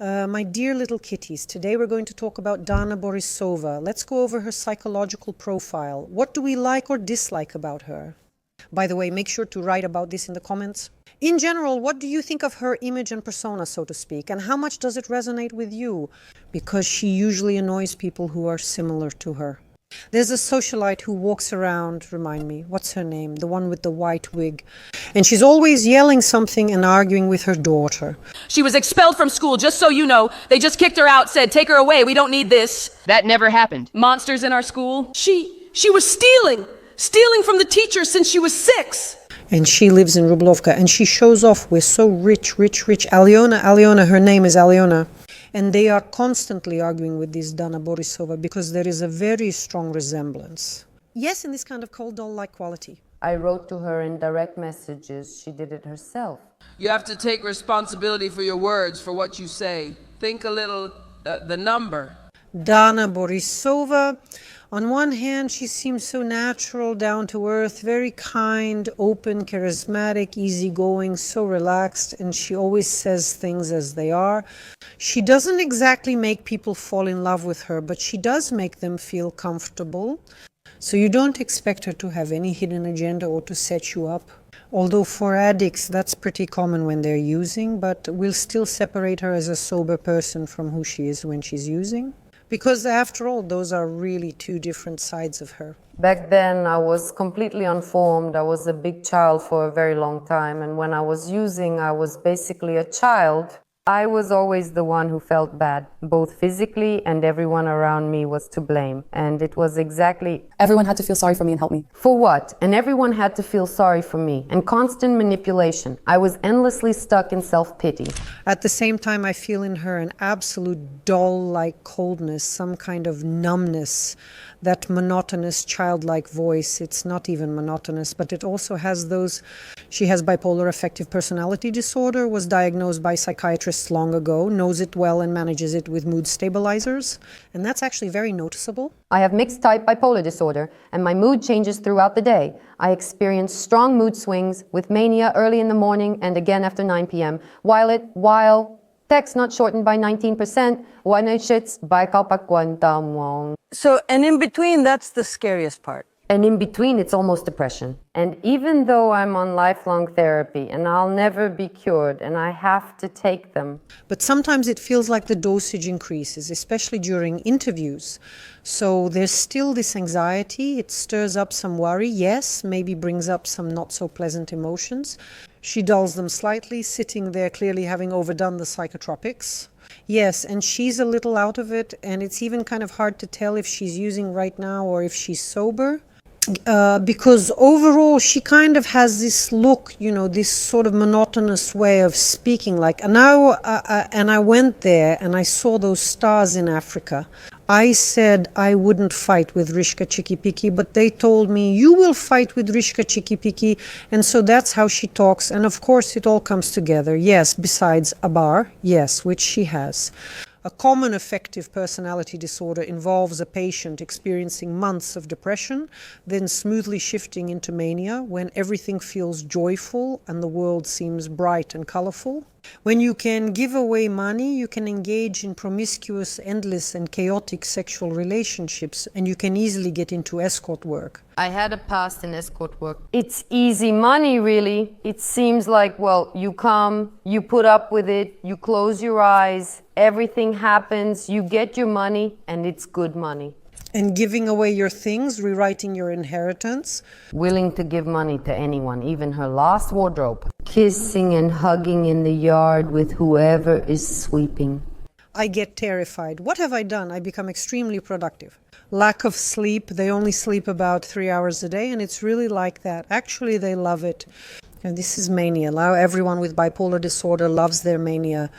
My dear little kitties, today we're going to talk about Dana Borisova. Let's go over her psychological profile. What do we like or dislike about her? By the way, make sure to write about this in the comments. In general, what do you think of her image and persona, so to speak, and how much does it resonate with you? Because she usually annoys people who are similar to her. There's a socialite who walks around, remind me, what's her name? The one with the white wig. And she's always yelling something and arguing with her daughter. She was expelled from school, just so you know. They just kicked her out, said, take her away, we don't need this. That never happened. Monsters in our school. She was stealing from the teacher since she was 6. And she lives in Rublovka, and she shows off, we're so rich. Alyona, her name is Alyona. And they are constantly arguing with this Dana Borisova because there is a very strong resemblance. Yes, in this kind of cold doll-like quality. I wrote to her in direct messages. She did it herself. You have to take responsibility for your words, for what you say. Think a little, the number. Dana Borisova, on one hand, she seems so natural, down to earth, very kind, open, charismatic, easygoing, so relaxed, and she always says things as they are. She doesn't exactly make people fall in love with her, but she does make them feel comfortable. So you don't expect her to have any hidden agenda or to set you up. Although for addicts, that's pretty common when they're using, but we'll still separate her as a sober person from who she is when she's using. Because after all, those are really two different sides of her. Back then, I was completely unformed. I was a big child for a very long time. And when I was using, I was basically a child. I was always the one who felt bad, both physically, and everyone around me was to blame. And it was exactly... Everyone had to feel sorry for me and help me. For what? And everyone had to feel sorry for me. And constant manipulation. I was endlessly stuck in self-pity. At the same time, I feel in her an absolute doll-like coldness, some kind of numbness, that monotonous childlike voice. It's not even monotonous, but it also has those... She has bipolar affective personality disorder, was diagnosed by psychiatrists long ago, knows it well and manages it with mood stabilizers. And that's actually very noticeable. I have mixed type bipolar disorder, and my mood changes throughout the day. I experience strong mood swings with mania early in the morning and again after 9 p.m. While text not shortened by 19%, by kapag. So, and in between, that's the scariest part. And in between, it's almost depression. And even though I'm on lifelong therapy and I'll never be cured and I have to take them. But sometimes it feels like the dosage increases, especially during interviews. So there's still this anxiety. It stirs up some worry. Yes, maybe brings up some not so pleasant emotions. She dulls them slightly, sitting there clearly having overdone the psychotropics. Yes, and she's a little out of it, and it's even kind of hard to tell if she's using right now or if she's sober. Because overall she kind of has this look, you know, this sort of monotonous way of speaking. Like, and I went there and I saw those stars in Africa. I said I wouldn't fight with Rishka Chikipiki, but they told me, you will fight with Rishka Chikipiki. And so that's how she talks. And of course it all comes together. Yes, besides a bar, yes, which she has. A common affective personality disorder involves a patient experiencing months of depression, then smoothly shifting into mania when everything feels joyful and the world seems bright and colorful. When you can give away money, you can engage in promiscuous, endless and chaotic sexual relationships, and you can easily get into escort work. I had a past in escort work. It's easy money, really. It seems like, well, you come, you put up with it, you close your eyes, everything happens, you get your money, and it's good money. And giving away your things, rewriting your inheritance. Willing to give money to anyone, even her last wardrobe. Kissing and hugging in the yard with whoever is sweeping. I get terrified. What have I done? I become extremely productive. Lack of sleep. They only sleep about 3 hours a day, and it's really like that. Actually, they love it. And this is mania. Now everyone with bipolar disorder loves their mania.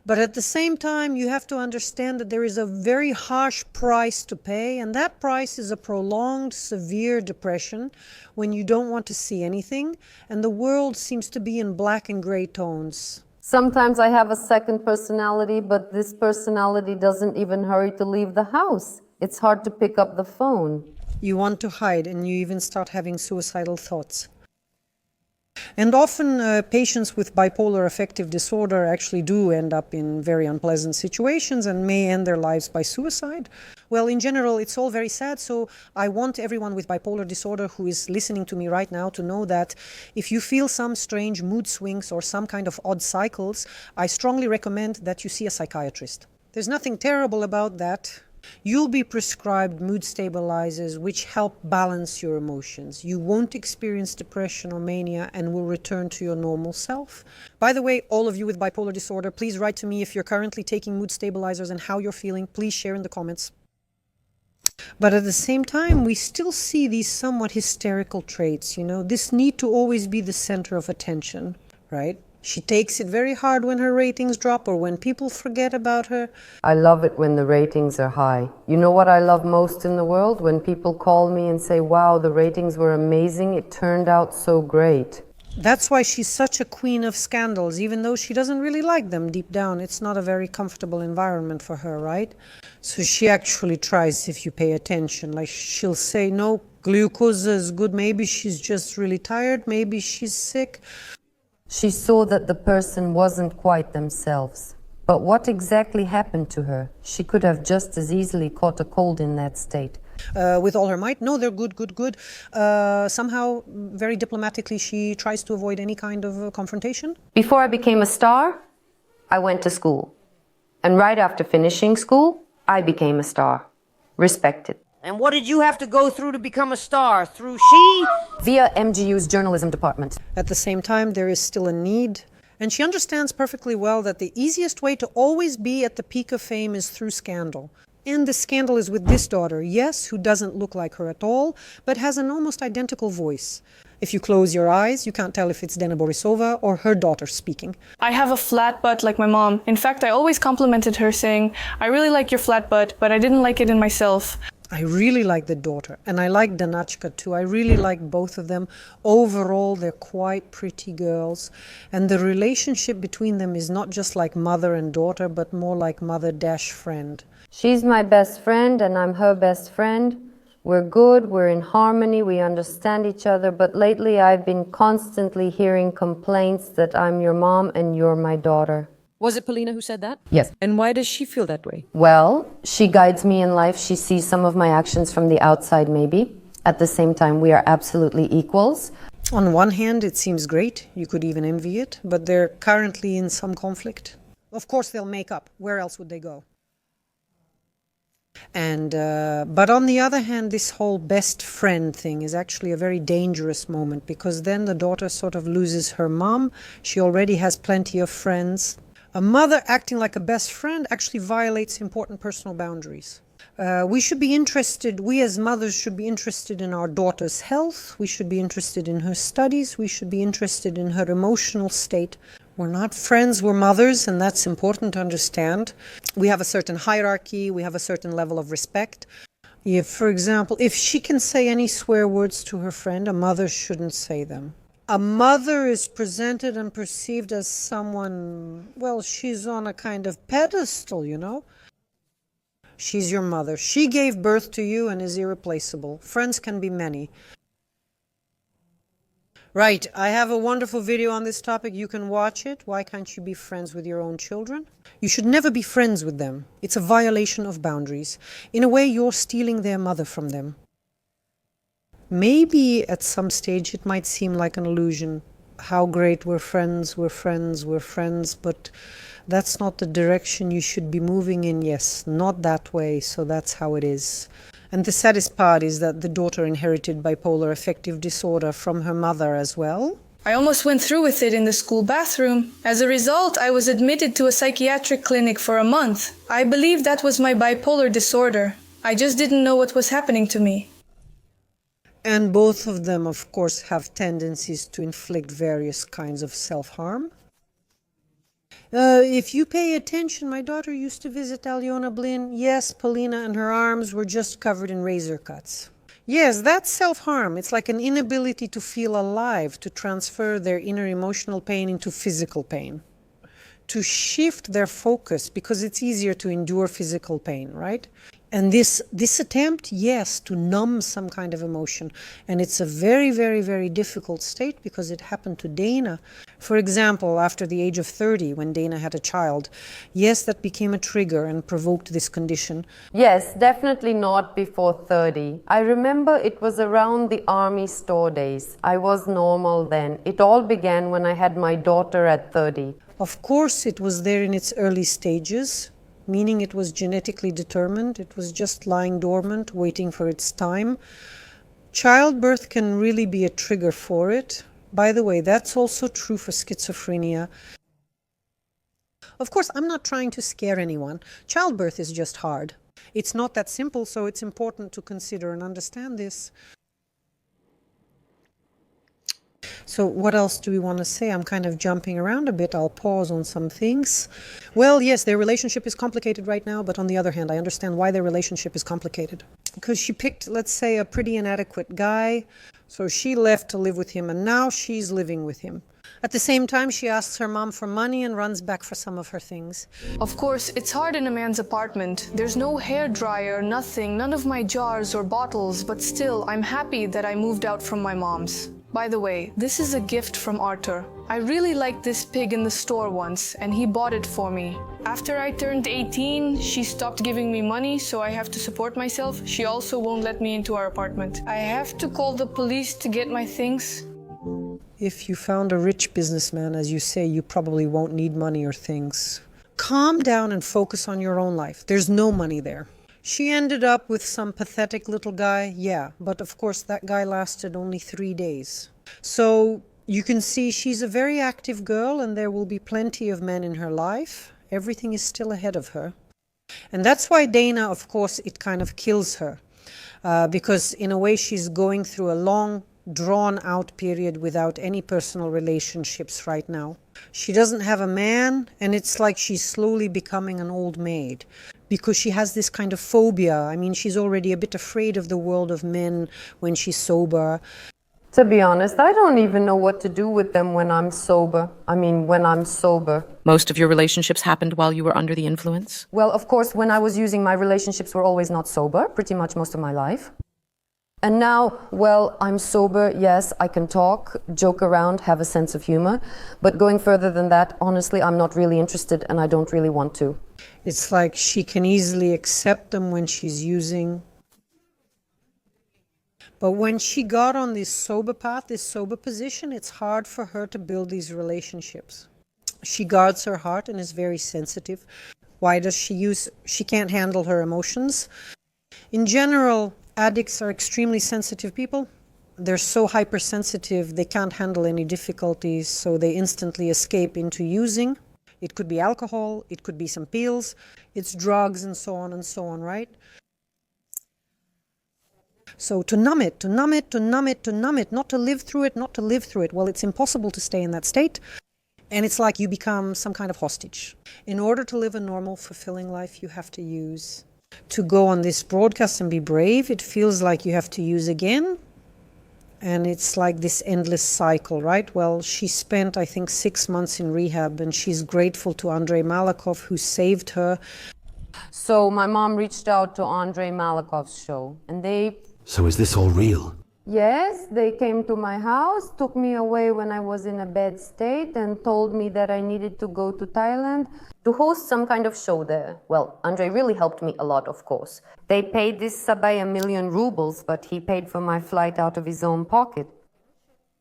But at the same time, you have to understand that there is a very harsh price to pay, and that price is a prolonged, severe depression when you don't want to see anything, and the world seems to be in black and gray tones. Sometimes I have a second personality, but this personality doesn't even hurry to leave the house. It's hard to pick up the phone. You want to hide, and you even start having suicidal thoughts. And often patients with bipolar affective disorder actually do end up in very unpleasant situations and may end their lives by suicide. Well, in general, it's all very sad, so I want everyone with bipolar disorder who is listening to me right now to know that if you feel some strange mood swings or some kind of odd cycles, I strongly recommend that you see a psychiatrist. There's nothing terrible about that. You'll be prescribed mood stabilizers which help balance your emotions. You won't experience depression or mania and will return to your normal self. By the way, all of you with bipolar disorder, please write to me if you're currently taking mood stabilizers and how you're feeling. Please share in the comments. But at the same time, we still see these somewhat hysterical traits, this need to always be the center of attention, right? She takes it very hard when her ratings drop or when people forget about her. I love it when the ratings are high. You know what I love most in the world? When people call me and say, wow, the ratings were amazing, it turned out so great. That's why she's such a queen of scandals, even though she doesn't really like them deep down. It's not a very comfortable environment for her, right? So she actually tries, if you pay attention. Like she'll say, no, glucose is good. Maybe she's just really tired. Maybe she's sick. She saw that the person wasn't quite themselves. But what exactly happened to her? She could have just as easily caught a cold in that state. With all her might. No, they're good. Somehow, very diplomatically, she tries to avoid any kind of confrontation. Before I became a star, I went to school. And right after finishing school, I became a star. Respected. And what did you have to go through to become a star? Through she? Via MGU's journalism department. At the same time, there is still a need. And she understands perfectly well that the easiest way to always be at the peak of fame is through scandal. And the scandal is with this daughter, yes, who doesn't look like her at all, but has an almost identical voice. If you close your eyes, you can't tell if it's Dana Borisova or her daughter speaking. I have a flat butt like my mom. In fact, I always complimented her saying, I really like your flat butt, but I didn't like it in myself. I really like the daughter, and I like Danachka too. I really like both of them. Overall, they're quite pretty girls. And the relationship between them is not just like mother and daughter, but more like mother-friend. She's my best friend, and I'm her best friend. We're good, we're in harmony, we understand each other, but lately I've been constantly hearing complaints that I'm your mom and you're my daughter. Was it Polina who said that? Yes. And why does she feel that way? Well, she guides me in life. She sees some of my actions from the outside, maybe. At the same time, we are absolutely equals. On one hand, it seems great. You could even envy it. But they're currently in some conflict. Of course, they'll make up. Where else would they go? And but on the other hand, this whole best friend thing is actually a very dangerous moment, because then the daughter sort of loses her mom. She already has plenty of friends. A mother acting like a best friend actually violates important personal boundaries. We should be interested, we as mothers should be interested in our daughter's health. We should be interested in her studies. We should be interested in her emotional state. We're not friends, we're mothers, and that's important to understand. We have a certain hierarchy, we have a certain level of respect. If, for example, if she can say any swear words to her friend, a mother shouldn't say them. A mother is presented and perceived as someone, well, she's on a kind of pedestal, She's your mother. She gave birth to you and is irreplaceable. Friends can be many. Right, I have a wonderful video on this topic. You can watch it. Why can't you be friends with your own children? You should never be friends with them. It's a violation of boundaries. In a way, you're stealing their mother from them. Maybe at some stage it might seem like an illusion. How great, we're friends, but that's not the direction you should be moving in. Yes, not that way, so that's how it is. And the saddest part is that the daughter inherited bipolar affective disorder from her mother as well. I almost went through with it in the school bathroom. As a result, I was admitted to a psychiatric clinic for a month. I believe that was my bipolar disorder. I just didn't know what was happening to me. And both of them, of course, have tendencies to inflict various kinds of self-harm. If you pay attention, my daughter used to visit Alyona Blin. Yes, Polina and her arms were just covered in razor cuts. Yes, that's self-harm. It's like an inability to feel alive, to transfer their inner emotional pain into physical pain. to shift their focus because it's easier to endure physical pain, right? And this attempt, yes, to numb some kind of emotion. And it's a very, very, very difficult state because it happened to Dana. For example, after the age of 30, when Dana had a child, yes, that became a trigger and provoked this condition. Yes, definitely not before 30. I remember it was around the army store days. I was normal then. It all began when I had my daughter at 30. Of course, it was there in its early stages, meaning it was genetically determined. It was just lying dormant, waiting for its time. Childbirth can really be a trigger for it. By the way, that's also true for schizophrenia. Of course, I'm not trying to scare anyone. Childbirth is just hard. It's not that simple, so it's important to consider and understand this. So what else do we want to say? I'm kind of jumping around a bit. I'll pause on some things. Well, yes, their relationship is complicated right now, but on the other hand, I understand why their relationship is complicated. Because she picked, let's say, a pretty inadequate guy, so she left to live with him, and now she's living with him. At the same time, she asks her mom for money and runs back for some of her things. Of course, it's hard in a man's apartment. There's no hairdryer, nothing, none of my jars or bottles, but still, I'm happy that I moved out from my mom's. By the way, this is a gift from Arthur. I really liked this pig in the store once, and he bought it for me. After I turned 18, she stopped giving me money, so I have to support myself. She also won't let me into our apartment. I have to call the police to get my things. If you found a rich businessman, as you say, you probably won't need money or things. Calm down and focus on your own life. There's no money there. She ended up with some pathetic little guy, yeah, but of course that guy lasted only 3 days. So you can see she's a very active girl and there will be plenty of men in her life. Everything is still ahead of her. And that's why Dana, of course, it kind of kills her. Because in a way she's going through a long, drawn-out period without any personal relationships right now. She doesn't have a man, and it's like she's slowly becoming an old maid. Because she has this kind of phobia. I mean, she's already a bit afraid of the world of men when she's sober. To be honest, I don't even know what to do with them when I'm sober. Most of your relationships happened while you were under the influence? Well, of course, when I was using, my relationships were always not sober, pretty much most of my life. And now, well, I'm sober, yes, I can talk, joke around, have a sense of humor. But going further than that, honestly, I'm not really interested and I don't really want to. It's like she can easily accept them when she's using. But when she got on this sober path, this sober position, it's hard for her to build these relationships. She guards her heart and is very sensitive. Why does she use? She can't handle her emotions. In general, addicts are extremely sensitive people. They're so hypersensitive, they can't handle any difficulties, so they instantly escape into using. It could be alcohol, it could be some pills, it's drugs and so on, right? So to numb it, not to live through it. Well, it's impossible to stay in that state. And it's like you become some kind of hostage. In order to live a normal, fulfilling life, you have to use. To go on this broadcast and be brave, it feels like you have to use again. And it's like this endless cycle, right? Well, she spent, I think, 6 months in rehab, and she's grateful to Andrei Malakhov, who saved her. So my mom reached out to Andrei Malakhov's show, and So is this all real? Yes, they came to my house, took me away when I was in a bad state, and told me that I needed to go to Thailand to host some kind of show there. Well, Andrei really helped me a lot, of course. They paid this Sabai 1 million rubles, but he paid for my flight out of his own pocket.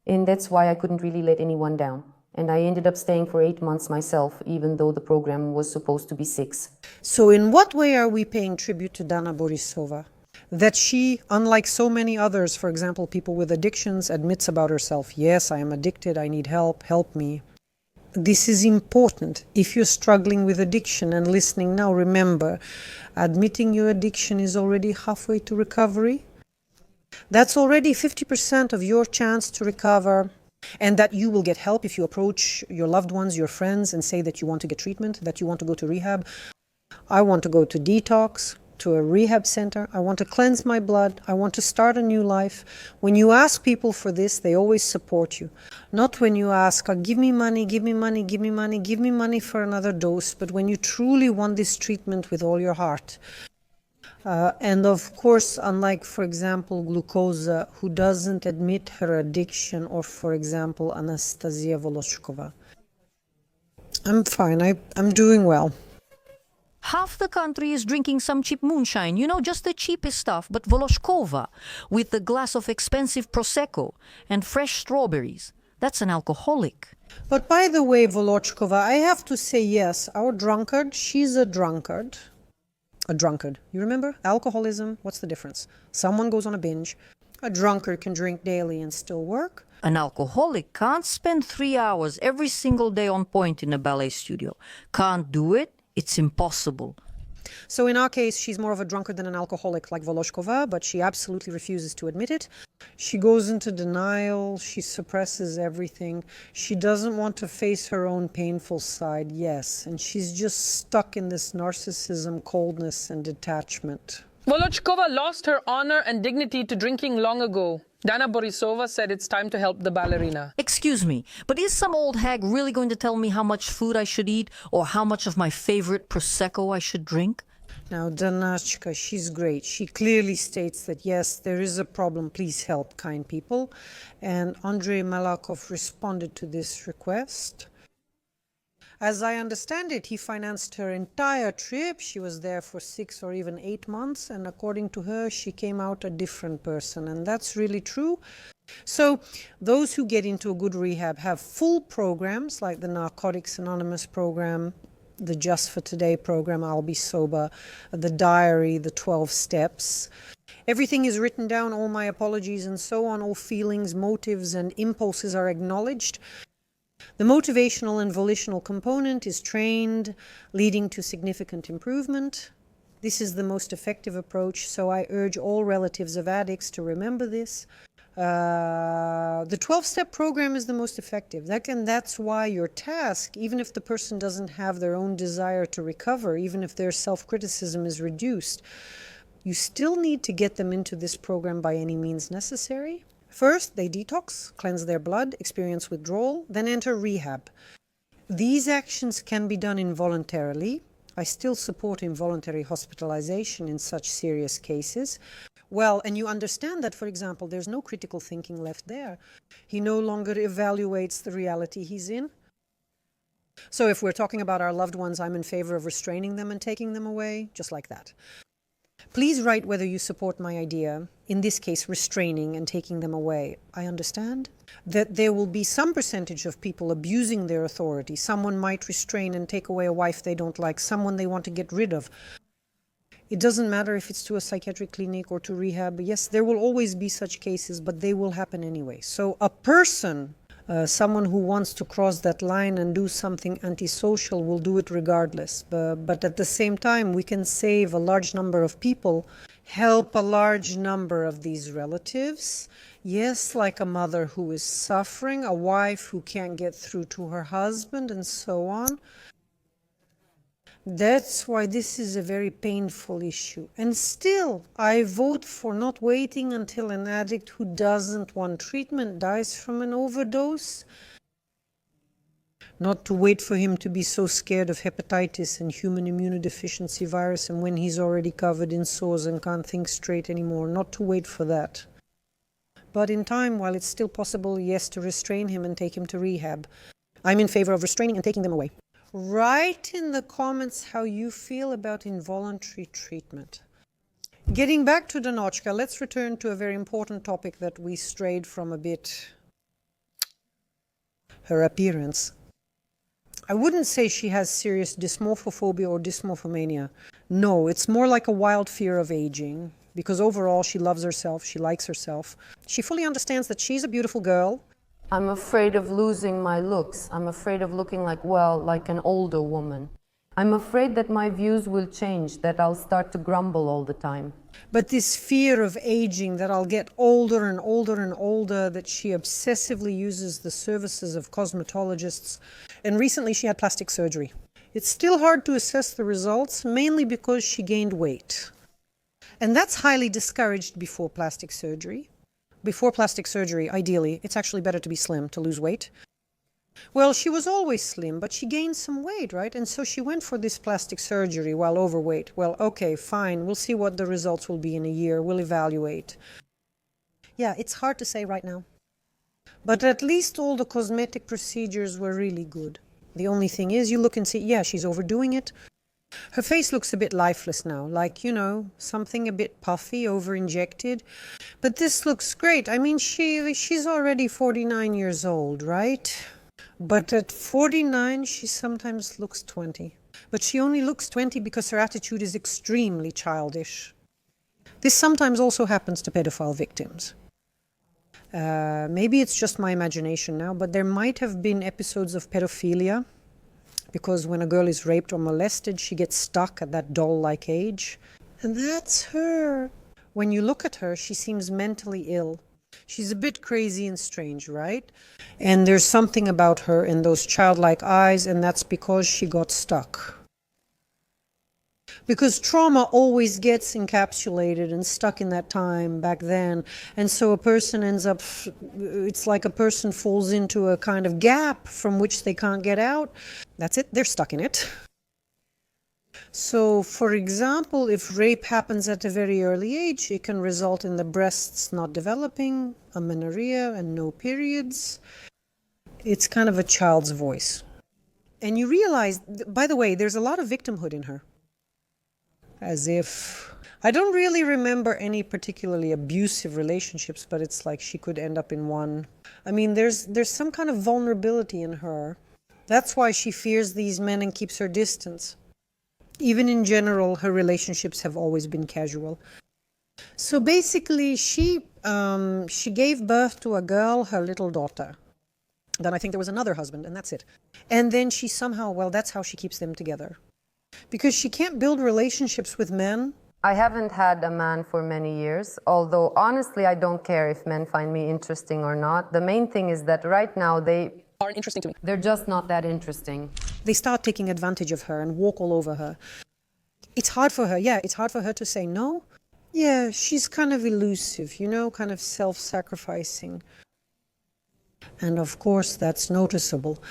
And that's why I couldn't really let anyone down. And I ended up staying for 8 months myself, even though the program was supposed to be 6. So in what way are we paying tribute to Dana Borisova? That she, unlike so many others, for example, people with addictions, admits about herself, yes, I am addicted, I need help, help me. This is important. If you're struggling with addiction and listening now, remember, admitting your addiction is already halfway to recovery. That's already 50% of your chance to recover, and that you will get help if you approach your loved ones, your friends, and say that you want to get treatment, that you want to go to rehab. I want to go to detox. to a rehab center. I want to cleanse my blood. I want to start a new life. When you ask people for this, they always support you. Not when you ask, give me money, give me money, give me money, give me money for another dose, but when you truly want this treatment with all your heart. And of course, unlike, for example, Glucosa, who doesn't admit her addiction, or, for example, Anastasia Volochkova. I'm fine. I'm doing well. Half the country is drinking some cheap moonshine, just the cheapest stuff, but Volochkova, with a glass of expensive Prosecco and fresh strawberries, that's an alcoholic. But by the way, Volochkova, I have to say yes, our drunkard, she's a drunkard. A drunkard. You remember? Alcoholism, what's the difference? Someone goes on a binge. A drunkard can drink daily and still work. An alcoholic can't spend 3 hours every single day on point in a ballet studio. Can't do it. It's impossible. So in our case, she's more of a drunkard than an alcoholic like Volochkova, but she absolutely refuses to admit it. She goes into denial. She suppresses everything. She doesn't want to face her own painful side, yes. And she's just stuck in this narcissism, coldness, and detachment. Volochkova lost her honor and dignity to drinking long ago. Dana Borisova said it's time to help the ballerina. Excuse me, but is some old hag really going to tell me how much food I should eat or how much of my favorite Prosecco I should drink? Now, Danachka, she's great. She clearly states that, yes, there is a problem. Please help, kind people. And Andrei Malakov responded to this request. As I understand it, he financed her entire trip. She was there for 6 or even 8 months, and according to her, she came out a different person, and that's really true. So those who get into a good rehab have full programs like the Narcotics Anonymous program, the Just for Today program, I'll Be Sober, the diary, the 12 steps. Everything is written down, all my apologies and so on, all feelings, motives, and impulses are acknowledged. The motivational and volitional component is trained, leading to significant improvement. This is the most effective approach, so I urge all relatives of addicts to remember this. The 12-step program is the most effective. That's why your task, even if the person doesn't have their own desire to recover, even if their self-criticism is reduced, you still need to get them into this program by any means necessary. First, they detox, cleanse their blood, experience withdrawal, then enter rehab. These actions can be done involuntarily. I still support involuntary hospitalization in such serious cases. Well, and you understand that, for example, there's no critical thinking left there. He no longer evaluates the reality he's in. So if we're talking about our loved ones, I'm in favor of restraining them and taking them away, just like that. Please write whether you support my idea, in this case restraining and taking them away. I understand that there will be some percentage of people abusing their authority. Someone might restrain and take away a wife they don't like, someone they want to get rid of. It doesn't matter if it's to a psychiatric clinic or to rehab. Yes, there will always be such cases, but they will happen anyway. So a person, someone who wants to cross that line and do something antisocial will do it regardless. But at the same time, we can save a large number of people, help a large number of these relatives. Yes, like a mother who is suffering, a wife who can't get through to her husband, and so on. That's why this is a very painful issue. And still, I vote for not waiting until an addict who doesn't want treatment dies from an overdose. Not to wait for him to be so scared of hepatitis and human immunodeficiency virus, and when he's already covered in sores and can't think straight anymore. Not to wait for that. But in time, while it's still possible, yes, to restrain him and take him to rehab. I'm in favor of restraining and taking them away. Write in the comments how you feel about involuntary treatment. Getting back to Danochka, let's return to a very important topic that we strayed from a bit. Her appearance. I wouldn't say she has serious dysmorphophobia or dysmorphomania. No, it's more like a wild fear of aging, because overall she loves herself, she likes herself. She fully understands that she's a beautiful girl. I'm afraid of losing my looks. I'm afraid of looking like an older woman. I'm afraid that my views will change, that I'll start to grumble all the time. But this fear of aging, that I'll get older and older and older, that she obsessively uses the services of cosmetologists. And recently she had plastic surgery. It's still hard to assess the results, mainly because she gained weight. And that's highly discouraged before plastic surgery. Before plastic surgery, ideally, it's actually better to be slim, to lose weight. Well, she was always slim, but she gained some weight, right? And so she went for this plastic surgery while overweight. Well, okay, fine. We'll see what the results will be in a year. We'll evaluate. Yeah, it's hard to say right now. But at least all the cosmetic procedures were really good. The only thing is, you look and see, yeah, she's overdoing it. Her face looks a bit lifeless now, like, you know, something a bit puffy, over-injected. But this looks great. I mean, she's already 49 years old, right? But at 49, she sometimes looks 20. But she only looks 20 because her attitude is extremely childish. This sometimes also happens to pedophile victims. Maybe it's just my imagination now, but there might have been episodes of pedophilia, because when a girl is raped or molested, she gets stuck at that doll-like age. And that's her. When you look at her, she seems mentally ill. She's a bit crazy and strange, right? And there's something about her in those childlike eyes, and that's because she got stuck. Because trauma always gets encapsulated and stuck in that time back then. And so a person ends up, it's like a person falls into a kind of gap from which they can't get out. That's it, they're stuck in it. So, for example, if rape happens at a very early age, it can result in the breasts not developing, amenorrhea, and no periods. It's kind of a child's voice. And you realize, by the way, there's a lot of victimhood in her. As if, I don't really remember any particularly abusive relationships, but it's like she could end up in one. I mean, there's some kind of vulnerability in her. That's why she fears these men and keeps her distance. Even in general, her relationships have always been casual. So basically, she gave birth to a girl, her little daughter. Then I think there was another husband, and that's it. And then she somehow, well, that's how she keeps them together. Because she can't build relationships with men. I haven't had a man for many years, although honestly I don't care if men find me interesting or not. The main thing is that right now they aren't interesting to me. They're just not that interesting. They start taking advantage of her and walk all over her. It's hard for her, yeah, it's hard for her to say no. Yeah, she's kind of elusive, you know, kind of self-sacrificing. And of course, that's noticeable.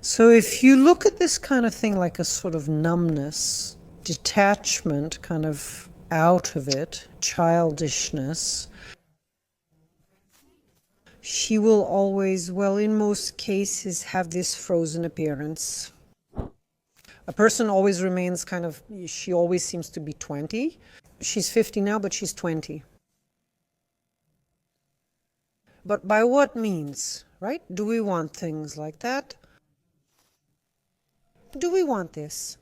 So if you look at this kind of thing like a sort of numbness, detachment, kind of out of it, childishness, she will always, well, in most cases, have this frozen appearance. A person always remains kind of, she always seems to be 20. She's 50 now, but she's 20. But by what means, right? Do we want things like that? Do we want this?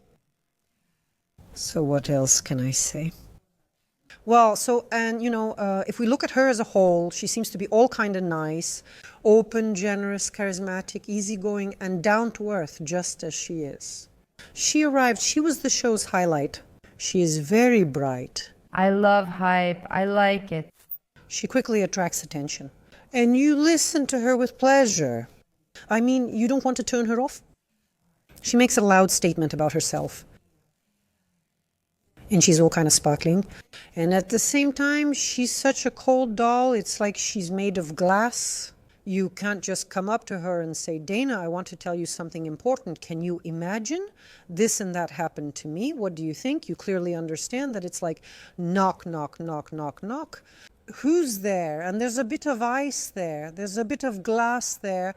So what else can I say? Well, so, and you know, if we look at her as a whole, she seems to be all kind of nice, open, generous, charismatic, easygoing, and down to earth, just as she is. She arrived, she was the show's highlight. She is very bright. I love hype. I like it. She quickly attracts attention. And you listen to her with pleasure. I mean, you don't want to turn her off. She makes a loud statement about herself. And she's all kind of sparkling. And at the same time, she's such a cold doll. It's like she's made of glass. You can't just come up to her and say, Dana, I want to tell you something important. Can you imagine this and that happened to me? What do you think? You clearly understand that it's like knock, knock, knock, knock, knock. Who's there? And there's a bit of ice there. There's a bit of glass there.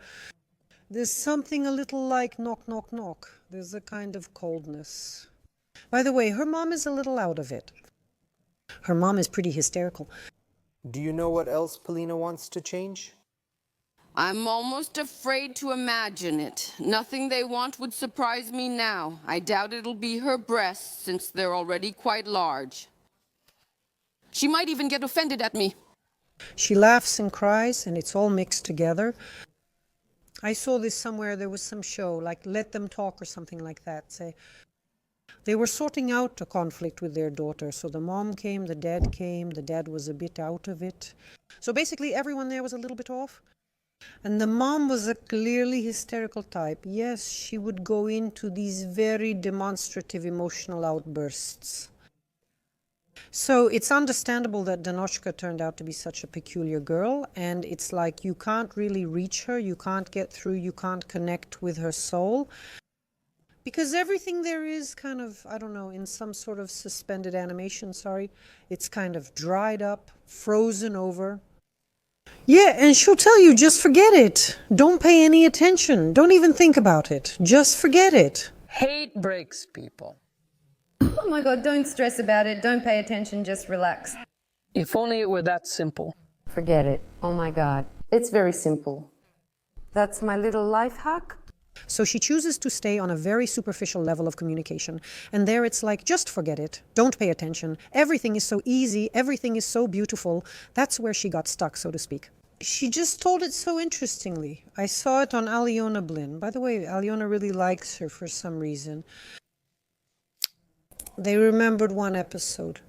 There's something a little like knock, knock, knock. There's a kind of coldness. By the way, her mom is a little out of it. Her mom is pretty hysterical. Do you know what else Polina wants to change? I'm almost afraid to imagine it. Nothing they want would surprise me now. I doubt it'll be her breasts, since they're already quite large. She might even get offended at me. She laughs and cries, and it's all mixed together. I saw this somewhere. There was some show, like Let Them Talk or something like that. Say, they were sorting out a conflict with their daughter. So the mom came, the dad was a bit out of it. So basically everyone there was a little bit off. And the mom was a clearly hysterical type. Yes, she would go into these very demonstrative emotional outbursts. So it's understandable that Danoshka turned out to be such a peculiar girl, and it's like you can't really reach her, you can't get through, you can't connect with her soul. Because everything there is kind of, I don't know, in some sort of suspended animation, it's kind of dried up, frozen over. Yeah, and she'll tell you, just forget it. Don't pay any attention. Don't even think about it. Just forget it. Hate breaks people. Oh my God, don't stress about it. Don't pay attention, just relax. If only it were that simple. Forget it. Oh my God. It's very simple. That's my little life hack. So she chooses to stay on a very superficial level of communication. And there it's like, just forget it. Don't pay attention. Everything is so easy. Everything is so beautiful. That's where she got stuck, so to speak. She just told it so interestingly. I saw it on Alyona Blin. By the way, Alyona really likes her for some reason. They remembered one episode.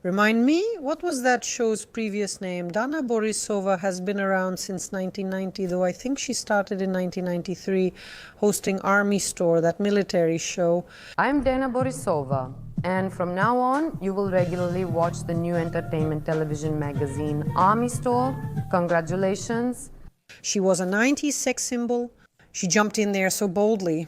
Remind me, what was that show's previous name? Dana Borisova has been around since 1990, though I think she started in 1993 hosting Army Store, that military show. I'm Dana Borisova, and from now on, you will regularly watch the new entertainment television magazine Army Store. Congratulations. She was a 90s sex symbol. She jumped in there so boldly.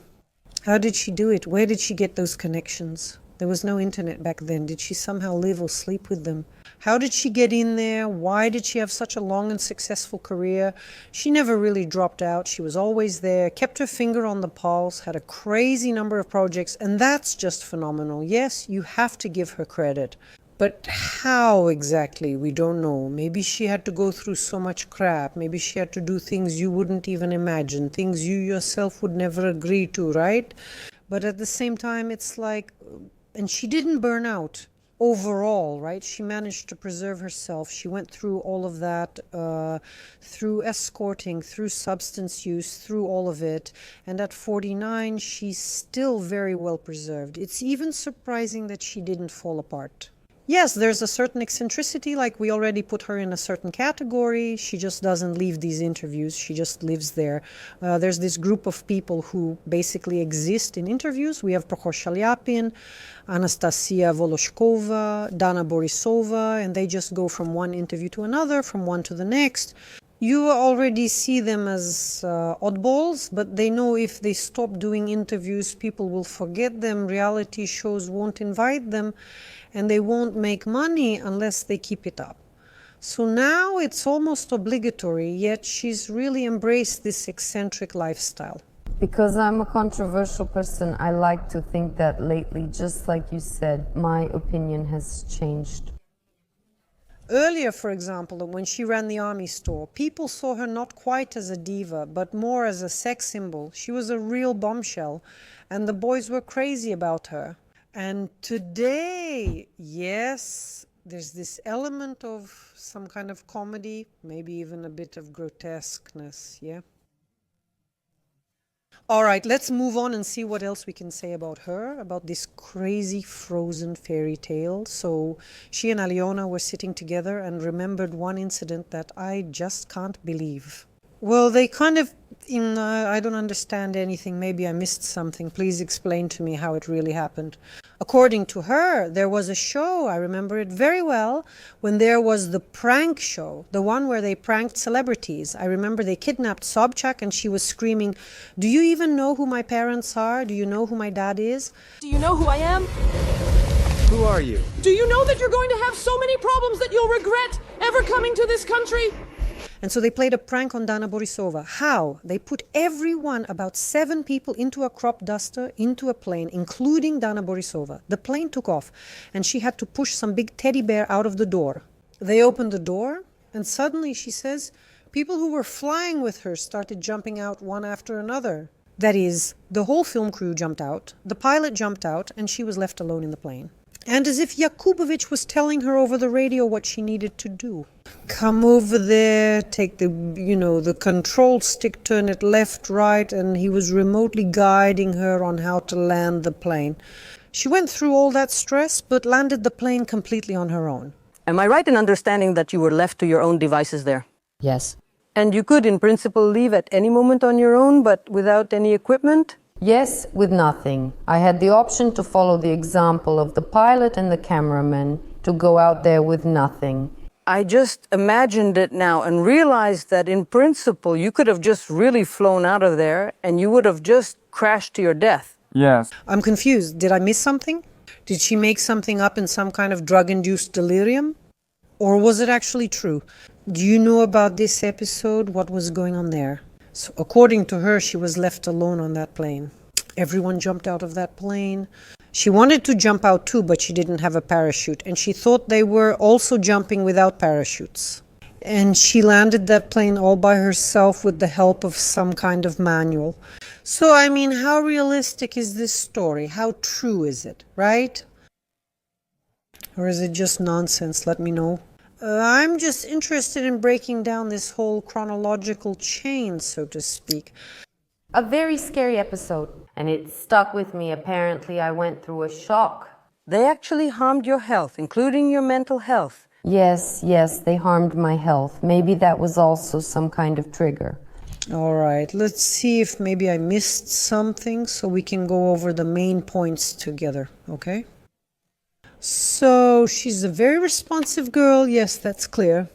How did she do it? Where did she get those connections? There was no internet back then. Did she somehow live or sleep with them? How did she get in there? Why did she have such a long and successful career? She never really dropped out. She was always there, kept her finger on the pulse, had a crazy number of projects, and that's just phenomenal. Yes, you have to give her credit. But how exactly? We don't know. Maybe she had to go through so much crap. Maybe she had to do things you wouldn't even imagine, things you yourself would never agree to, right? But at the same time, it's like... And she didn't burn out overall, right? She managed to preserve herself. She went through all of that, through escorting, through substance use, through all of it. And at 49, she's still very well preserved. It's even surprising that she didn't fall apart. Yes, there's a certain eccentricity, like we already put her in a certain category. She just doesn't leave these interviews. She just lives there. There's this group of people who basically exist in interviews. We have Prokhor Shalyapin, Anastasia Voloshkova, Dana Borisova, and they just go from one interview to another, from one to the next. You already see them as oddballs, but they know if they stop doing interviews, people will forget them, reality shows won't invite them, and they won't make money unless they keep it up. So now it's almost obligatory, yet she's really embraced this eccentric lifestyle. Because I'm a controversial person, I like to think that lately, just like you said, my opinion has changed. Earlier, for example, when she ran the Army Store, people saw her not quite as a diva, but more as a sex symbol. She was a real bombshell, and the boys were crazy about her. And today, yes, there's this element of some kind of comedy, maybe even a bit of grotesqueness, yeah? All right, let's move on and see what else we can say about her, about this crazy frozen fairy tale. So she and Alyona were sitting together and remembered one incident that I just can't believe. Well, they kind of, I don't understand anything. Maybe I missed something. Please explain to me how it really happened. According to her, there was a show, I remember it very well, when there was the prank show, the one where they pranked celebrities. I remember they kidnapped Sobchak and she was screaming, "Do you even know who my parents are? Do you know who my dad is? Do you know who I am? Who are you? Do you know that you're going to have so many problems that you'll regret ever coming to this country?" And so they played a prank on Dana Borisova. How? They put everyone, about 7 people, into a crop duster, into a plane, including Dana Borisova. The plane took off, and she had to push some big teddy bear out of the door. They opened the door, and suddenly, she says, people who were flying with her started jumping out one after another. That is, the whole film crew jumped out, the pilot jumped out, and she was left alone in the plane. And as if Yakubovich was telling her over the radio what she needed to do. Come over there, take the control stick, turn it left, right, and he was remotely guiding her on how to land the plane. She went through all that stress, but landed the plane completely on her own. Am I right in understanding that you were left to your own devices there? Yes. And you could, in principle, leave at any moment on your own, but without any equipment? Yes, with nothing. I had the option to follow the example of the pilot and the cameraman. to go out there with nothing. I just imagined it now and realized that in principle you could have just really flown out of there and you would have just crashed to your death. Yes. I'm confused. Did I miss something? Did she make something up in some kind of drug-induced delirium? Or was it actually true? Do you know about this episode? What was going on there? So according to her, she was left alone on that plane. Everyone jumped out of that plane. She wanted to jump out too, but she didn't have a parachute. And she thought they were also jumping without parachutes. And she landed that plane all by herself with the help of some kind of manual. So, I mean, how realistic is this story? How true is it, right? Or is it just nonsense? Let me know. I'm just interested in breaking down this whole chronological chain, so to speak. A very scary episode, and it stuck with me. Apparently, I went through a shock. They actually harmed your health, including your mental health. Yes, they harmed my health. Maybe that was also some kind of trigger. All right, let's see if maybe I missed something so we can go over the main points together, okay? So, she's a very responsive girl. Yes, that's clear.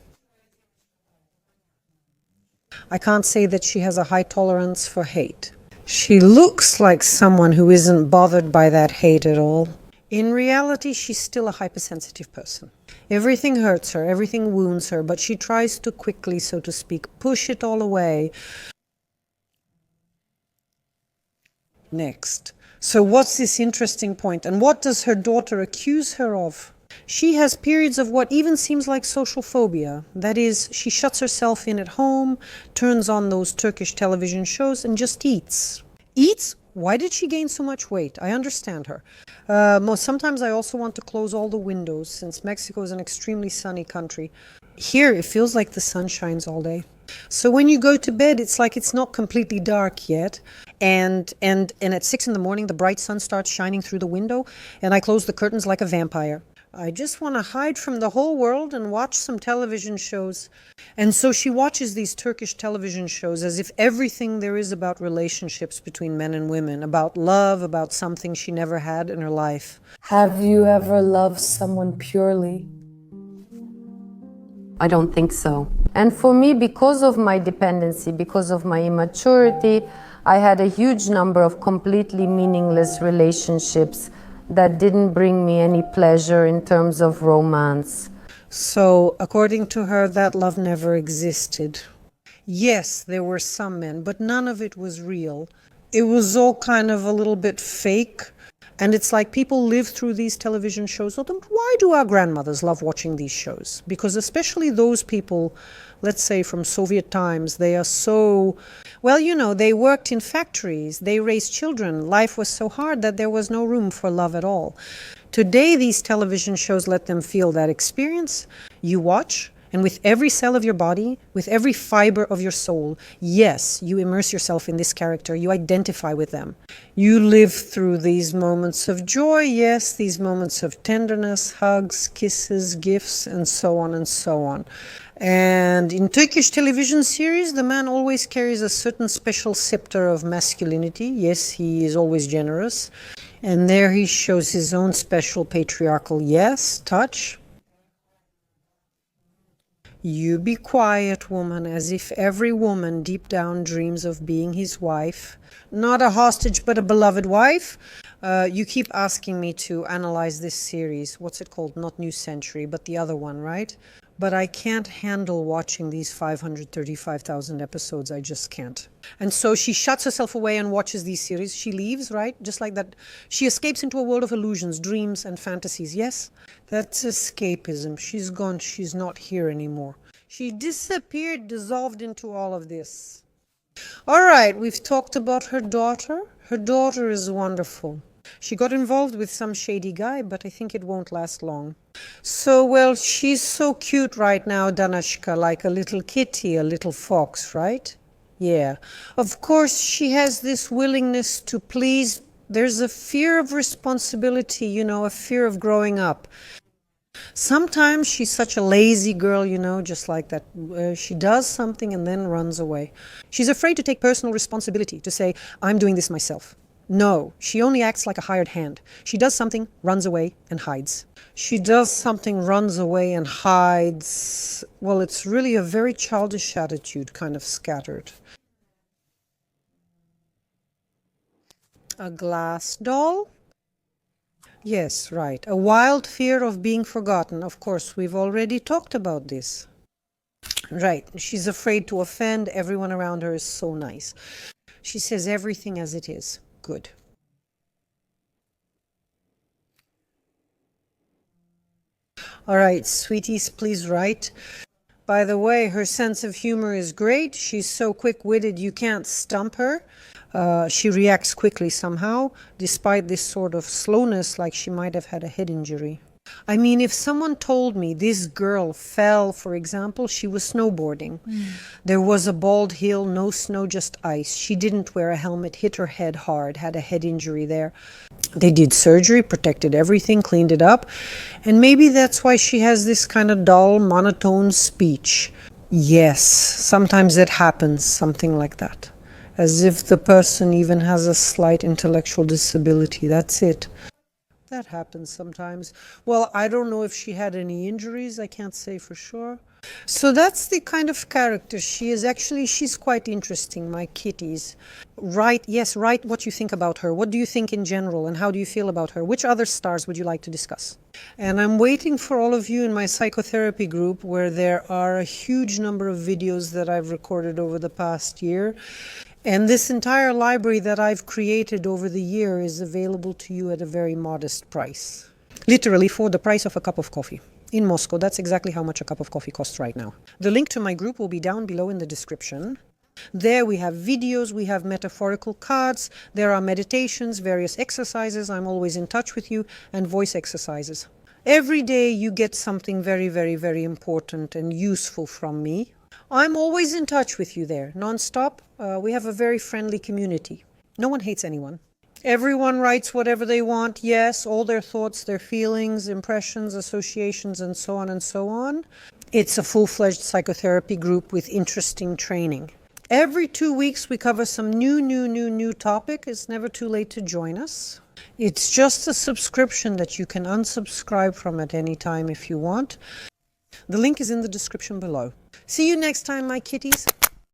I can't say that she has a high tolerance for hate. She looks like someone who isn't bothered by that hate at all. In reality, she's still a hypersensitive person. Everything hurts her, everything wounds her, but she tries to quickly, so to speak, push it all away. Next. So what's this interesting point? And what does her daughter accuse her of? She has periods of what even seems like social phobia. That is, she shuts herself in at home, turns on those Turkish television shows, and just eats. Eats? Why did she gain so much weight? I understand her. Sometimes I also want to close all the windows, since Mexico is an extremely sunny country. Here, it feels like the sun shines all day. So when you go to bed, it's like it's not completely dark yet. And at 6 in the morning, the bright sun starts shining through the window, and I close the curtains like a vampire. I just want to hide from the whole world and watch some television shows. And so she watches these Turkish television shows as if everything there is about relationships between men and women, about love, about something she never had in her life. Have you ever loved someone purely? I don't think so. And for me, because of my dependency, because of my immaturity, I had a huge number of completely meaningless relationships that didn't bring me any pleasure in terms of romance. So, according to her, that love never existed. Yes, there were some men, but none of it was real. It was all kind of a little bit fake. And it's like people live through these television shows. Why do our grandmothers love watching these shows? Because especially those people, let's say from Soviet times, they are so, well, you know, they worked in factories, they raised children. Life was so hard that there was no room for love at all. Today, these television shows let them feel that experience. You watch, and with every cell of your body, with every fiber of your soul, yes, you immerse yourself in this character, you identify with them. You live through these moments of joy, yes, these moments of tenderness, hugs, kisses, gifts, and so on and so on. And in Turkish television series, the man always carries a certain special scepter of masculinity. Yes, he is always generous. And there he shows his own special patriarchal, yes, touch. You be quiet, woman, as if every woman deep down dreams of being his wife. Not a hostage, but a beloved wife. You keep asking me to analyze this series. What's it called? Not New Century, but the other one, right? But I can't handle watching these 535,000 episodes. I just can't. And so she shuts herself away and watches these series. She leaves, right? Just like that. She escapes into a world of illusions, dreams, and fantasies. Yes? That's escapism. She's gone. She's not here anymore. She disappeared, dissolved into all of this. All right, we've talked about her daughter. Her daughter is wonderful. She got involved with some shady guy, but I think it won't last long. So, well, she's so cute right now, Danashka, like a little kitty, a little fox, right? Yeah. Of course, she has this willingness to please. There's a fear of responsibility, you know, a fear of growing up. Sometimes she's such a lazy girl, you know, just like that. She does something and then runs away. She's afraid to take personal responsibility, to say, I'm doing this myself. No, she only acts like a hired hand. She does something, runs away, and hides. She does something, runs away, and hides. Well, it's really a very childish attitude, kind of scattered. A glass doll? Yes, right. A wild fear of being forgotten. Of course, we've already talked about this. Right. She's afraid to offend. Everyone around her is so nice. She says everything as it is. Good. All right, sweeties, please write. By the way, her sense of humor is great. She's so quick-witted you can't stump her. She reacts quickly somehow, despite this sort of slowness, like she might have had a head injury. I mean, if someone told me this girl fell, for example, she was snowboarding. There was a bald hill, no snow, just ice. She didn't wear a helmet, hit her head hard, had a head injury there. They did surgery, protected everything, cleaned it up. And maybe that's why she has this kind of dull, monotone speech. Yes, sometimes it happens, something like that. As if the person even has a slight intellectual disability. That's it. That happens sometimes. Well, I don't know if she had any injuries. I can't say for sure. So that's the kind of character she is. Actually, she's quite interesting, my kitties. Write what you think about her. What do you think in general, and how do you feel about her? Which other stars would you like to discuss? And I'm waiting for all of you in my psychotherapy group, where there are a huge number of videos that I've recorded over the past year. And this entire library that I've created over the year is available to you at a very modest price. Literally for the price of a cup of coffee. In Moscow, that's exactly how much a cup of coffee costs right now. The link to my group will be down below in the description. There we have videos, we have metaphorical cards, there are meditations, various exercises, I'm always in touch with you, and voice exercises. Every day you get something very, very, very important and useful from me. I'm always in touch with you there, non-stop. We have a very friendly community. No one hates anyone. Everyone writes whatever they want, yes, all their thoughts, their feelings, impressions, associations, and so on and so on. It's a full-fledged psychotherapy group with interesting training. Every 2 weeks we cover some new topic. It's never too late to join us. It's just a subscription that you can unsubscribe from at any time if you want. The link is in the description below. See you next time, my kitties.